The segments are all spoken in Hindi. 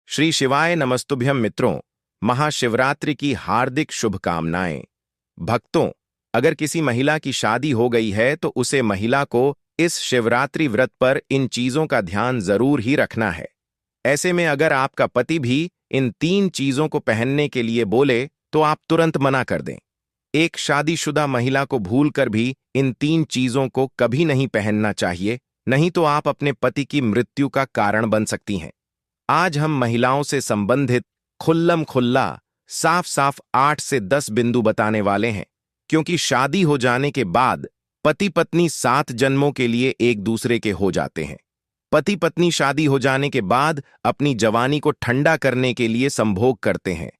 श्री शिवाय नमस्तुभ्यम मित्रों। महाशिवरात्रि की हार्दिक शुभकामनाएं। भक्तों, अगर किसी महिला की शादी हो गई है तो उसे महिला को इस शिवरात्रि व्रत पर इन चीजों का ध्यान जरूर ही रखना है। ऐसे में अगर आपका पति भी इन 3 चीजों को पहनने के लिए बोले तो आप तुरंत मना कर दें। एक शादीशुदा महिला को भूलकर भी इन 3 चीजों को कभी नहीं पहनना चाहिए, नहीं तो आप अपने पति की मृत्यु का कारण बन सकती हैं। आज हम महिलाओं से संबंधित खुल्लम खुल्ला साफ साफ 8 से 10 बिंदु बताने वाले हैं, क्योंकि शादी हो जाने के बाद पति पत्नी 7 जन्मों के लिए एक दूसरे के हो जाते हैं। पति पत्नी शादी हो जाने के बाद अपनी जवानी को ठंडा करने के लिए संभोग करते हैं,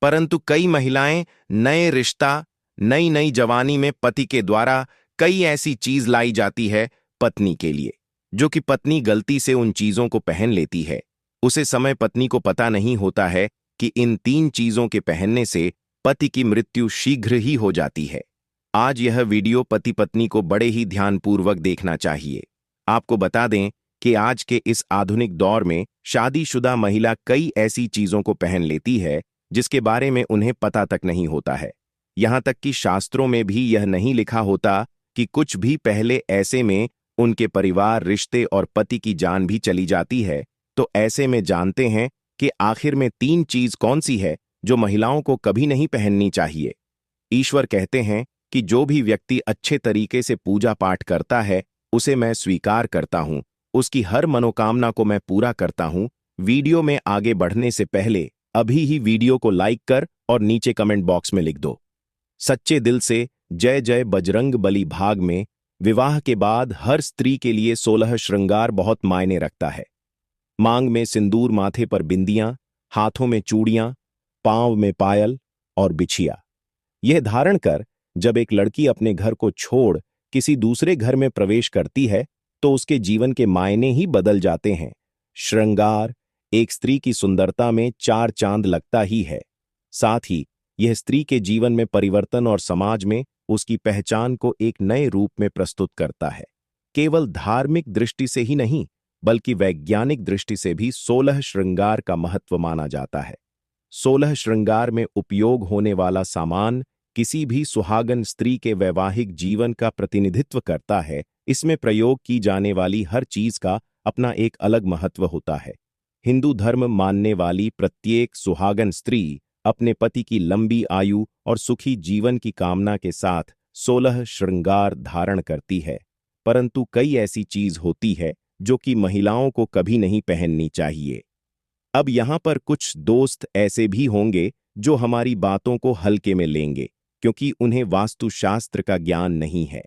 परंतु कई महिलाएं नए रिश्ता, नई नई जवानी में पति के द्वारा कई ऐसी चीज लाई जाती है पत्नी के लिए, जो कि पत्नी गलती से उन चीजों को पहन लेती है। उसे समय पत्नी को पता नहीं होता है कि इन 3 चीजों के पहनने से पति की मृत्यु शीघ्र ही हो जाती है। आज यह वीडियो पति पत्नी को बड़े ही ध्यानपूर्वक देखना चाहिए। आपको बता दें कि आज के इस आधुनिक दौर में शादीशुदा महिला कई ऐसी चीजों को पहन लेती है जिसके बारे में उन्हें पता तक नहीं होता है। यहां तक कि शास्त्रों में भी यह नहीं लिखा होता कि कुछ भी पहले, ऐसे में उनके परिवार, रिश्ते और पति की जान भी चली जाती है। तो ऐसे में जानते हैं कि आखिर में 3 चीज कौन सी है जो महिलाओं को कभी नहीं पहननी चाहिए। ईश्वर कहते हैं कि जो भी व्यक्ति अच्छे तरीके से पूजा पाठ करता है उसे मैं स्वीकार करता हूं, उसकी हर मनोकामना को मैं पूरा करता हूं। वीडियो में आगे बढ़ने से पहले अभी ही वीडियो को लाइक कर और नीचे कमेंट बॉक्स में लिख दो, सच्चे दिल से जय जय बजरंग बली। भाग में विवाह के बाद हर स्त्री के लिए 16 श्रृंगार बहुत मायने रखता है। मांग में सिंदूर, माथे पर बिंदियां, हाथों में चूड़ियां, पांव में पायल और बिछिया। यह धारण कर जब एक लड़की अपने घर को छोड़ किसी दूसरे घर में प्रवेश करती है तो उसके जीवन के मायने ही बदल जाते हैं। श्रृंगार एक स्त्री की सुंदरता में 4 चांद लगता ही है। साथ ही यह स्त्री के जीवन में परिवर्तन और समाज में उसकी पहचान को एक नए रूप में प्रस्तुत करता है। केवल धार्मिक दृष्टि से ही नहीं, बल्कि वैज्ञानिक दृष्टि से भी 16 श्रृंगार का महत्व माना जाता है। 16 श्रृंगार में उपयोग होने वाला सामान किसी भी सुहागन स्त्री के वैवाहिक जीवन का प्रतिनिधित्व करता है। इसमें प्रयोग की जाने वाली हर चीज का अपना एक अलग महत्व होता है। हिंदू धर्म मानने वाली प्रत्येक सुहागन स्त्री अपने पति की लंबी आयु और सुखी जीवन की कामना के साथ 16 श्रृंगार धारण करती है, परंतु कई ऐसी चीज होती है जो कि महिलाओं को कभी नहीं पहननी चाहिए। अब यहां पर कुछ दोस्त ऐसे भी होंगे जो हमारी बातों को हल्के में लेंगे, क्योंकि उन्हें वास्तुशास्त्र का ज्ञान नहीं है।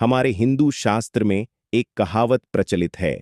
हमारे हिंदू शास्त्र में एक कहावत प्रचलित है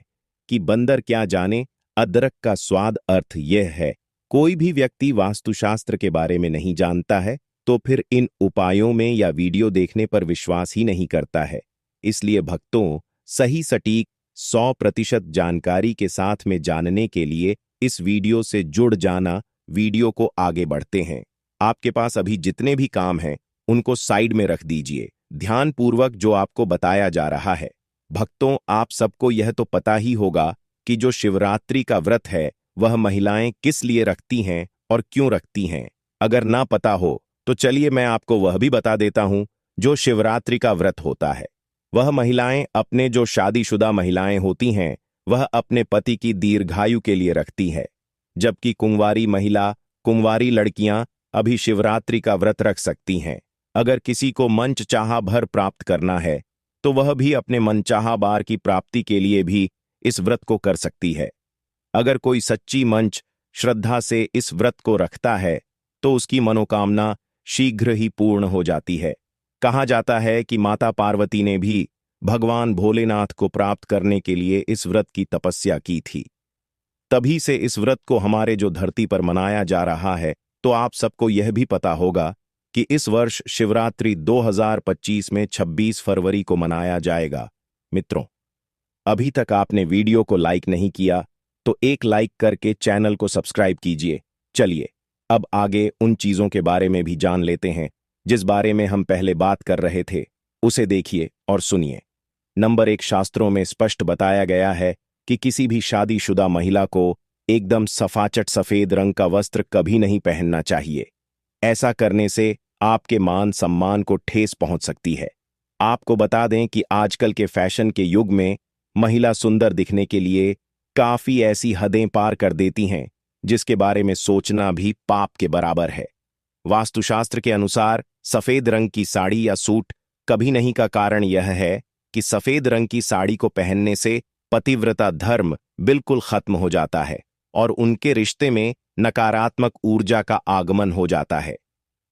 कि बंदर क्या जाने अदरक का स्वाद। अर्थ यह है, कोई भी व्यक्ति वास्तुशास्त्र के बारे में नहीं जानता है तो फिर इन उपायों में या वीडियो देखने पर विश्वास ही नहीं करता है। इसलिए भक्तों, सही सटीक 100% जानकारी के साथ में जानने के लिए इस वीडियो से जुड़ जाना। वीडियो को आगे बढ़ते हैं। आपके पास अभी जितने भी काम हैं उनको साइड में रख दीजिए, ध्यानपूर्वक जो आपको बताया जा रहा है। भक्तों, आप सबको यह तो पता ही होगा कि जो शिवरात्रि का व्रत है वह महिलाएं किस लिए रखती हैं और क्यों रखती हैं। अगर ना पता हो तो चलिए मैं आपको वह भी बता देता हूं। जो शिवरात्रि का व्रत होता है वह महिलाएं, अपने जो शादीशुदा महिलाएं होती हैं, वह अपने पति की दीर्घायु के लिए रखती है, जबकि कुंवारी महिला, कुंवारी लड़कियां अभी शिवरात्रि का व्रत रख सकती हैं। अगर किसी को मनचाहा भर प्राप्त करना है तो वह भी अपने मनचाहा बार की प्राप्ति के लिए भी इस व्रत को कर सकती है। अगर कोई सच्ची मंच श्रद्धा से इस व्रत को रखता है तो उसकी मनोकामना शीघ्र ही पूर्ण हो जाती है। कहा जाता है कि माता पार्वती ने भी भगवान भोलेनाथ को प्राप्त करने के लिए इस व्रत की तपस्या की थी। तभी से इस व्रत को हमारे जो धरती पर मनाया जा रहा है। तो आप सबको यह भी पता होगा कि इस वर्ष शिवरात्रि 2025 में 26 फरवरी को मनाया जाएगा। मित्रों, अभी तक आपने वीडियो को लाइक नहीं किया तो एक लाइक करके चैनल को सब्सक्राइब कीजिए। चलिए अब आगे उन चीजों के बारे में भी जान लेते हैं जिस बारे में हम पहले बात कर रहे थे। उसे देखिए और सुनिए। नंबर 1, शास्त्रों में स्पष्ट बताया गया है कि किसी भी शादीशुदा महिला को एकदम सफाचट सफेद रंग का वस्त्र कभी नहीं पहनना चाहिए। ऐसा करने से आपके मान सम्मान को ठेस पहुंच सकती है। आपको बता दें कि आजकल के फैशन के युग में महिला सुंदर दिखने के लिए काफी ऐसी हदें पार कर देती हैं जिसके बारे में सोचना भी पाप के बराबर है। वास्तुशास्त्र के अनुसार सफेद रंग की साड़ी या सूट कभी नहीं का कारण यह है कि सफेद रंग की साड़ी को पहनने से पतिव्रता धर्म बिल्कुल खत्म हो जाता है और उनके रिश्ते में नकारात्मक ऊर्जा का आगमन हो जाता है,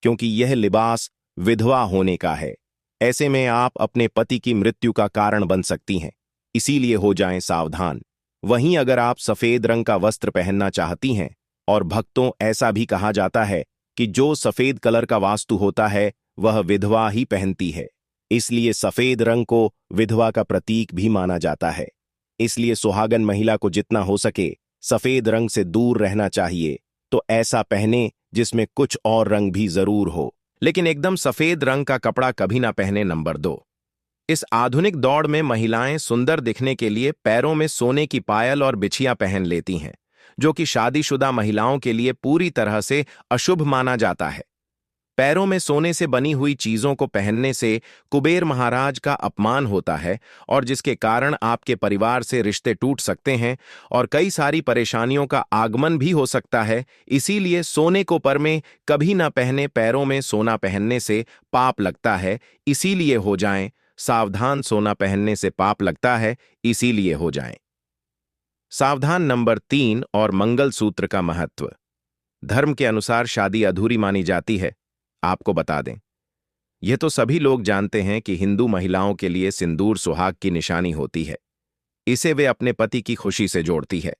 क्योंकि यह लिबास विधवा होने का है। ऐसे में आप अपने पति की मृत्यु का कारण बन सकती हैं, इसीलिए हो जाएं सावधान। वहीं अगर आप सफेद रंग का वस्त्र पहनना चाहती हैं, और भक्तों ऐसा भी कहा जाता है कि जो सफेद कलर का वास्तु होता है वह विधवा ही पहनती है, इसलिए सफेद रंग को विधवा का प्रतीक भी माना जाता है। इसलिए सुहागन महिला को जितना हो सके सफेद रंग से दूर रहना चाहिए, तो ऐसा पहने जिसमें कुछ और रंग भी जरूर हो, लेकिन एकदम सफेद रंग का कपड़ा कभी ना पहने। नंबर 2, इस आधुनिक दौड़ में महिलाएं सुंदर दिखने के लिए पैरों में सोने की पायल और बिछिया पहन लेती हैं, जो कि शादीशुदा महिलाओं के लिए पूरी तरह से अशुभ माना जाता है। पैरों में सोने से बनी हुई चीजों को पहनने से कुबेर महाराज का अपमान होता है और जिसके कारण आपके परिवार से रिश्ते टूट सकते हैं और कई सारी परेशानियों का आगमन भी हो सकता है। इसीलिए सोने को पर में कभी ना पहने। पैरों में सोना पहनने से पाप लगता है, इसीलिए हो जाएं सावधान। सोना पहनने से पाप लगता है, इसीलिए हो जाएं सावधान। नंबर 3, और मंगलसूत्र का महत्व। धर्म के अनुसार शादी अधूरी मानी जाती है। आपको बता दें, यह तो सभी लोग जानते हैं कि हिंदू महिलाओं के लिए सिंदूर सुहाग की निशानी होती है। इसे वे अपने पति की खुशी से जोड़ती है।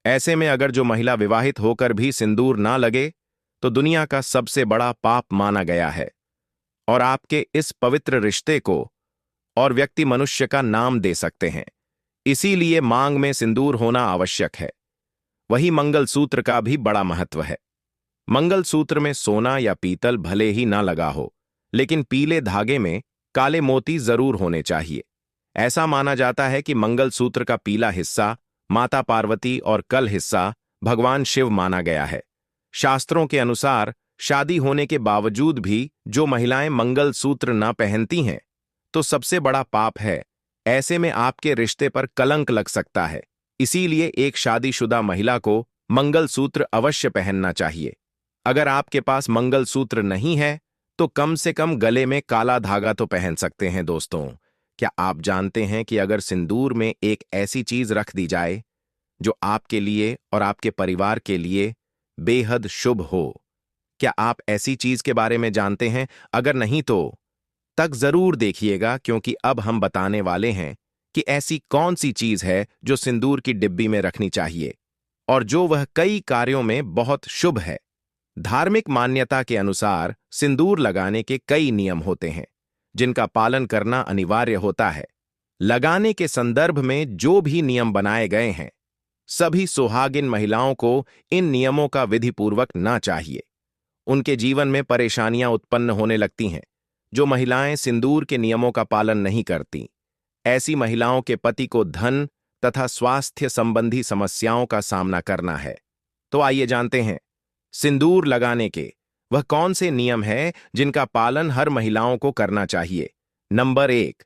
ऐसे में अगर जो महिला विवाहित होकर भी सिंदूर ना लगे तो दुनिया का सबसे बड़ा पाप माना गया है और आपके इस पवित्र रिश्ते को और व्यक्ति मनुष्य का नाम दे सकते हैं। इसीलिए मांग में सिंदूर होना आवश्यक है। वही मंगलसूत्र का भी बड़ा महत्व है। मंगलसूत्र में सोना या पीतल भले ही ना लगा हो, लेकिन पीले धागे में काले मोती जरूर होने चाहिए। ऐसा माना जाता है कि मंगलसूत्र का पीला हिस्सा माता पार्वती और कल हिस्सा भगवान शिव माना गया है। शास्त्रों के अनुसार शादी होने के बावजूद भी जो महिलाएं मंगलसूत्र ना पहनती हैं तो सबसे बड़ा पाप है। ऐसे में आपके रिश्ते पर कलंक लग सकता है। इसीलिए एक शादीशुदा महिला को मंगलसूत्र अवश्य पहनना चाहिए। अगर आपके पास मंगलसूत्र नहीं है तो कम से कम गले में काला धागा तो पहन सकते हैं। दोस्तों, क्या आप जानते हैं कि अगर सिंदूर में एक ऐसी चीज रख दी जाए जो आपके लिए और आपके परिवार के लिए बेहद शुभ हो? क्या आप ऐसी चीज के बारे में जानते हैं? अगर नहीं तो तक जरूर देखिएगा, क्योंकि अब हम बताने वाले हैं कि ऐसी कौन सी चीज है जो सिंदूर की डिब्बी में रखनी चाहिए और जो वह कई कार्यों में बहुत शुभ है। धार्मिक मान्यता के अनुसार सिंदूर लगाने के कई नियम होते हैं जिनका पालन करना अनिवार्य होता है। लगाने के संदर्भ में जो भी नियम बनाए गए हैं, सभी सुहागिन महिलाओं को इन नियमों का विधिपूर्वक ना चाहिए। उनके जीवन में परेशानियां उत्पन्न होने लगती हैं। जो महिलाएं सिंदूर के नियमों का पालन नहीं करती, ऐसी महिलाओं के पति को धन तथा स्वास्थ्य संबंधी समस्याओं का सामना करना है। तो आइए जानते हैं सिंदूर लगाने के वह कौन से नियम हैं जिनका पालन हर महिलाओं को करना चाहिए। नंबर 1,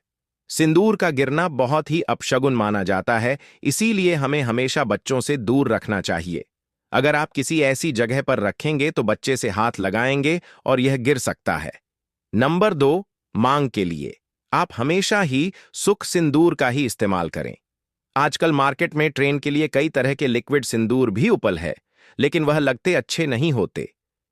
सिंदूर का गिरना बहुत ही अपशगुन माना जाता है, इसीलिए हमें हमेशा बच्चों से दूर रखना चाहिए। अगर आप किसी ऐसी जगह पर रखेंगे तो बच्चे से हाथ लगाएंगे और यह गिर सकता है। नंबर 2, मांग के लिए आप हमेशा ही सुख सिंदूर का ही इस्तेमाल करें। आजकल मार्केट में ट्रेन के लिए कई तरह के लिक्विड सिंदूर भी उपलब्ध है, लेकिन वह लगते अच्छे नहीं होते।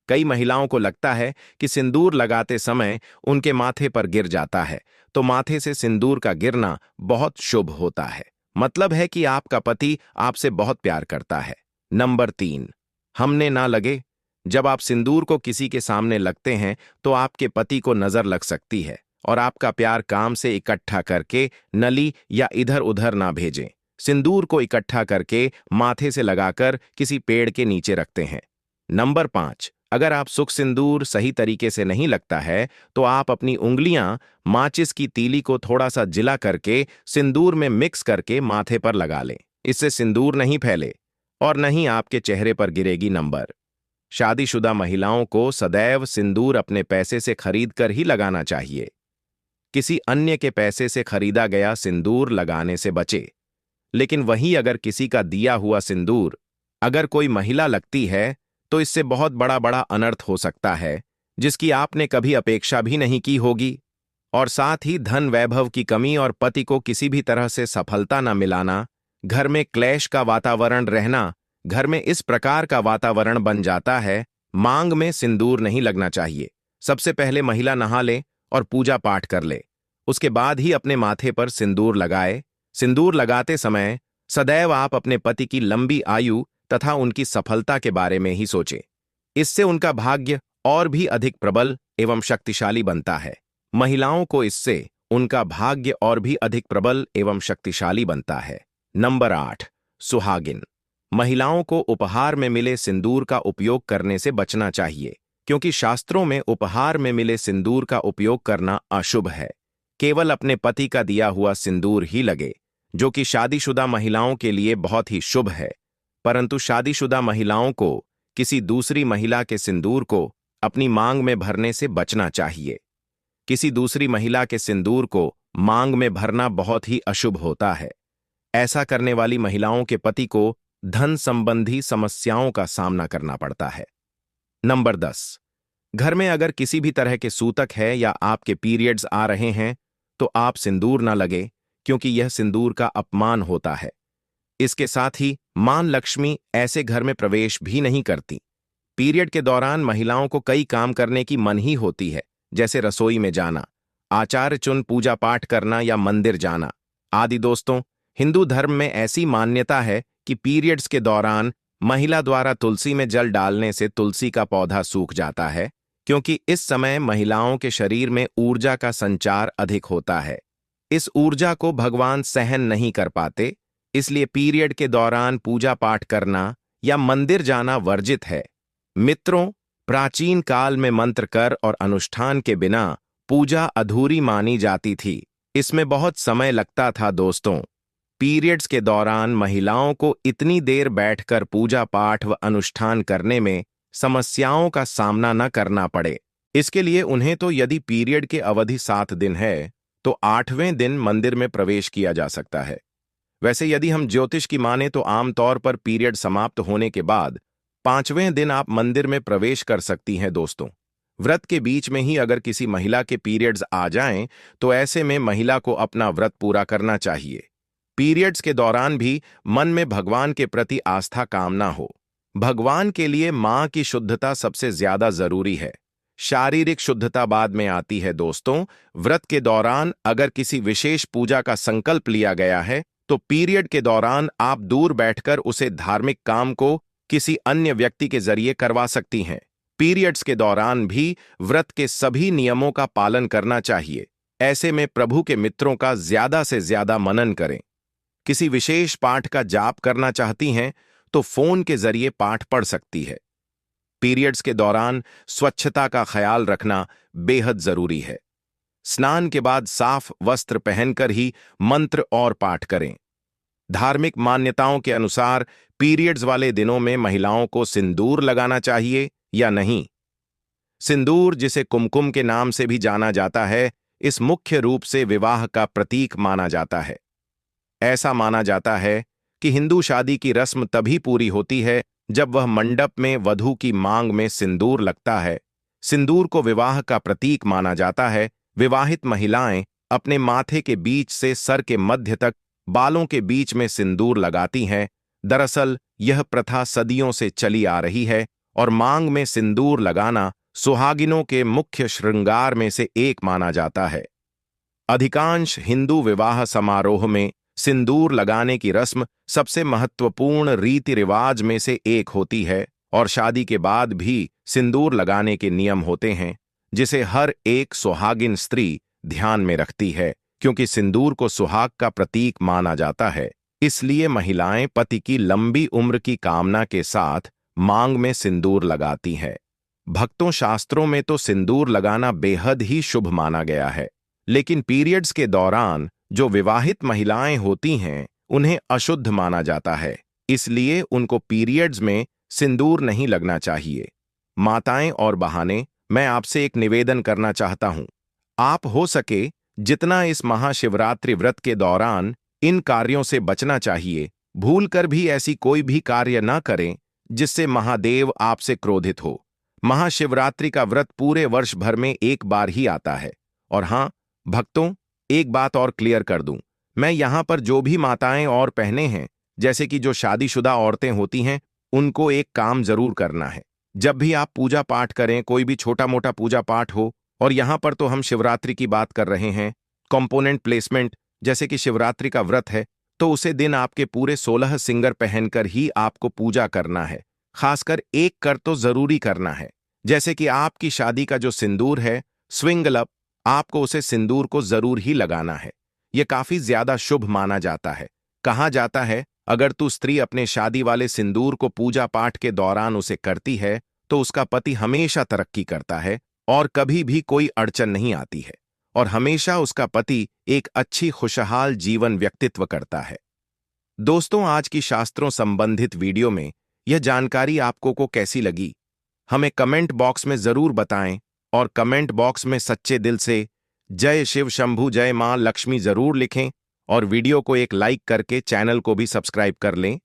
कई महिलाओं को लगता है कि सिंदूर लगाते समय उनके माथे पर गिर जाता है, तो माथे से सिंदूर का गिरना बहुत शुभ होता है। मतलब है कि आपका पति आपसे बहुत प्यार करता है। नंबर 3, हमने ना लगे। जब आप सिंदूर को किसी के सामने लगते हैं तो आपके पति को नजर लग सकती है और आपका प्यार काम से इकट्ठा करके नली या इधर उधर ना भेजें। सिंदूर को इकट्ठा करके माथे से लगाकर किसी पेड़ के नीचे रखते हैं। नंबर 5, अगर आप सुख सिंदूर सही तरीके से नहीं लगता है तो आप अपनी उंगलियां माचिस की तीली को थोड़ा सा जिला करके सिंदूर में मिक्स करके माथे पर लगा लें। इससे सिंदूर नहीं फैले, और न ही आपके चेहरे पर गिरेगी नंबर। शादीशुदा महिलाओं को सदैव सिंदूर अपने पैसे से खरीद कर ही लगाना चाहिए। किसी अन्य के पैसे से खरीदा गया सिंदूर लगाने से बचे। लेकिन वहीं अगर किसी का दिया हुआ सिंदूर अगर कोई महिला लगती है तो इससे बहुत बड़ा बड़ा अनर्थ हो सकता है, जिसकी आपने कभी अपेक्षा भी नहीं की होगी। और साथ ही धन वैभव की कमी और पति को किसी भी तरह से सफलता न मिलाना, घर में क्लेश का वातावरण रहना, घर में इस प्रकार का वातावरण बन जाता है। मांग में सिंदूर नहीं लगना चाहिए। सबसे पहले महिला नहा ले और पूजा पाठ कर ले, उसके बाद ही अपने माथे पर सिंदूर लगाए। सिंदूर लगाते समय सदैव आप अपने पति की लंबी आयु तथा उनकी सफलता के बारे में ही सोचें। इससे उनका भाग्य और भी अधिक प्रबल एवं शक्तिशाली बनता है। महिलाओं को इससे उनका भाग्य और भी अधिक प्रबल एवं शक्तिशाली बनता है। नंबर 8, सुहागिन। महिलाओं को उपहार में मिले सिंदूर का उपयोग करने से बचना चाहिए, क्योंकि शास्त्रों में उपहार में मिले सिंदूर का उपयोग करना अशुभ है। केवल अपने पति का दिया हुआ सिंदूर ही लगे, जो कि शादीशुदा महिलाओं के लिए बहुत ही शुभ है। परंतु शादीशुदा महिलाओं को किसी दूसरी महिला के सिंदूर को अपनी मांग में भरने से बचना चाहिए। किसी दूसरी महिला के सिंदूर को मांग में भरना बहुत ही अशुभ होता है। ऐसा करने वाली महिलाओं के पति को धन संबंधी समस्याओं का सामना करना पड़ता है। नंबर 10, घर में अगर किसी भी तरह के सूतक है या आपके पीरियड्स आ रहे हैं तो आप सिंदूर न लगे, क्योंकि यह सिंदूर का अपमान होता है। इसके साथ ही मां लक्ष्मी ऐसे घर में प्रवेश भी नहीं करती। पीरियड के दौरान महिलाओं को कई काम करने की मन ही होती है, जैसे रसोई में जाना, आचार्य चुन पूजा पाठ करना या मंदिर जाना आदि। दोस्तों, हिंदू धर्म में ऐसी मान्यता है कि पीरियड्स के दौरान महिला द्वारा तुलसी में जल डालने से तुलसी का पौधा सूख जाता है, क्योंकि इस समय महिलाओं के शरीर में ऊर्जा का संचार अधिक होता है। इस ऊर्जा को भगवान सहन नहीं कर पाते, इसलिए पीरियड के दौरान पूजा पाठ करना या मंदिर जाना वर्जित है। मित्रों, प्राचीन काल में मंत्र कर और अनुष्ठान के बिना पूजा अधूरी मानी जाती थी। इसमें बहुत समय लगता था। दोस्तों, पीरियड्स के दौरान महिलाओं को इतनी देर बैठकर पूजा पाठ व अनुष्ठान करने में समस्याओं का सामना न करना पड़े, इसके लिए उन्हें तो यदि पीरियड के अवधि 7 दिन है तो 8वें दिन मंदिर में प्रवेश किया जा सकता है। वैसे यदि हम ज्योतिष की माने तो आमतौर पर पीरियड समाप्त होने के बाद 5वें दिन आप मंदिर में प्रवेश कर सकती हैं। दोस्तों, व्रत के बीच में ही अगर किसी महिला के पीरियड्स आ जाएं तो ऐसे में महिला को अपना व्रत पूरा करना चाहिए। पीरियड्स के दौरान भी मन में भगवान के प्रति आस्था कामना हो। भगवान के लिए मां की शुद्धता सबसे ज्यादा जरूरी है। शारीरिक शुद्धता बाद में आती है। दोस्तों, व्रत के दौरान अगर किसी विशेष पूजा का संकल्प लिया गया है तो पीरियड के दौरान आप दूर बैठकर उसे धार्मिक काम को किसी अन्य व्यक्ति के जरिए करवा सकती हैं। पीरियड्स के दौरान भी व्रत के सभी नियमों का पालन करना चाहिए। ऐसे में प्रभु के मित्रों का ज्यादा से ज्यादा मनन करें। किसी विशेष पाठ का जाप करना चाहती हैं तो फोन के जरिए पाठ पढ़ सकती है। पीरियड्स के दौरान स्वच्छता का ख्याल रखना बेहद जरूरी है। स्नान के बाद साफ वस्त्र पहनकर ही मंत्र और पाठ करें। धार्मिक मान्यताओं के अनुसार पीरियड्स वाले दिनों में महिलाओं को सिंदूर लगाना चाहिए या नहीं। सिंदूर, जिसे कुमकुम के नाम से भी जाना जाता है, इस मुख्य रूप से विवाह का प्रतीक माना जाता है। ऐसा माना जाता है कि हिंदू शादी की रस्म तभी पूरी होती है जब वह मंडप में वधू की मांग में सिंदूर लगता है। सिंदूर को विवाह का प्रतीक माना जाता है। विवाहित महिलाएं अपने माथे के बीच से सर के मध्य तक बालों के बीच में सिंदूर लगाती हैं। दरअसल यह प्रथा सदियों से चली आ रही है और मांग में सिंदूर लगाना सुहागिनों के मुख्य श्रृंगार में से एक माना जाता है। अधिकांश हिंदू विवाह समारोह में सिंदूर लगाने की रस्म सबसे महत्वपूर्ण रीति रिवाज में से एक होती है और शादी के बाद भी सिंदूर लगाने के नियम होते हैं, जिसे हर एक सुहागिन स्त्री ध्यान में रखती है। क्योंकि सिंदूर को सुहाग का प्रतीक माना जाता है, इसलिए महिलाएं पति की लंबी उम्र की कामना के साथ मांग में सिंदूर लगाती हैं। भक्तों, शास्त्रों में तो सिंदूर लगाना बेहद ही शुभ माना गया है, लेकिन पीरियड्स के दौरान जो विवाहित महिलाएं होती हैं उन्हें अशुद्ध माना जाता है। इसलिए उनको पीरियड्स में सिंदूर नहीं लगना चाहिए। माताएं और बहाने, मैं आपसे एक निवेदन करना चाहता हूं। आप हो सके जितना इस महाशिवरात्रि व्रत के दौरान इन कार्यों से बचना चाहिए। भूलकर भी ऐसी कोई भी कार्य न करें जिससे महादेव आपसे क्रोधित हो। महाशिवरात्रि का व्रत पूरे वर्ष भर में एक बार ही आता है। और हां भक्तों, एक बात और क्लियर कर दूं, मैं यहां पर जो भी माताएं और बहनें हैं, जैसे कि जो शादीशुदा औरतें होती हैं, उनको एक काम जरूर करना है। जब भी आप पूजा पाठ करें, कोई भी छोटा मोटा पूजा पाठ हो, और यहां पर तो हम शिवरात्रि की बात कर रहे हैं, कंपोनेंट प्लेसमेंट, जैसे कि शिवरात्रि का व्रत है, तो उसे दिन आपके पूरे 16 सिंगर पहनकर ही आपको पूजा करना है। खासकर एक कर तो जरूरी करना है, जैसे कि आपकी शादी का जो सिंदूर है, स्विंगलप, आपको उसे सिंदूर को जरूर ही लगाना है। यह काफी ज्यादा शुभ माना जाता है। कहा जाता है, अगर तू स्त्री अपने शादी वाले सिंदूर को पूजा पाठ के दौरान उसे करती है, तो उसका पति हमेशा तरक्की करता है और कभी भी कोई अड़चन नहीं आती है, और हमेशा उसका पति एक अच्छी खुशहाल जीवन व्यक्तित्व करता है। दोस्तों, आज की शास्त्रों संबंधित वीडियो में यह जानकारी आपको को कैसी लगी, हमें कमेंट बॉक्स में जरूर बताएं, और कमेंट बॉक्स में सच्चे दिल से जय शिव शंभू जय मां लक्ष्मी जरूर लिखें, और वीडियो को एक लाइक करके चैनल को भी सब्सक्राइब कर लें।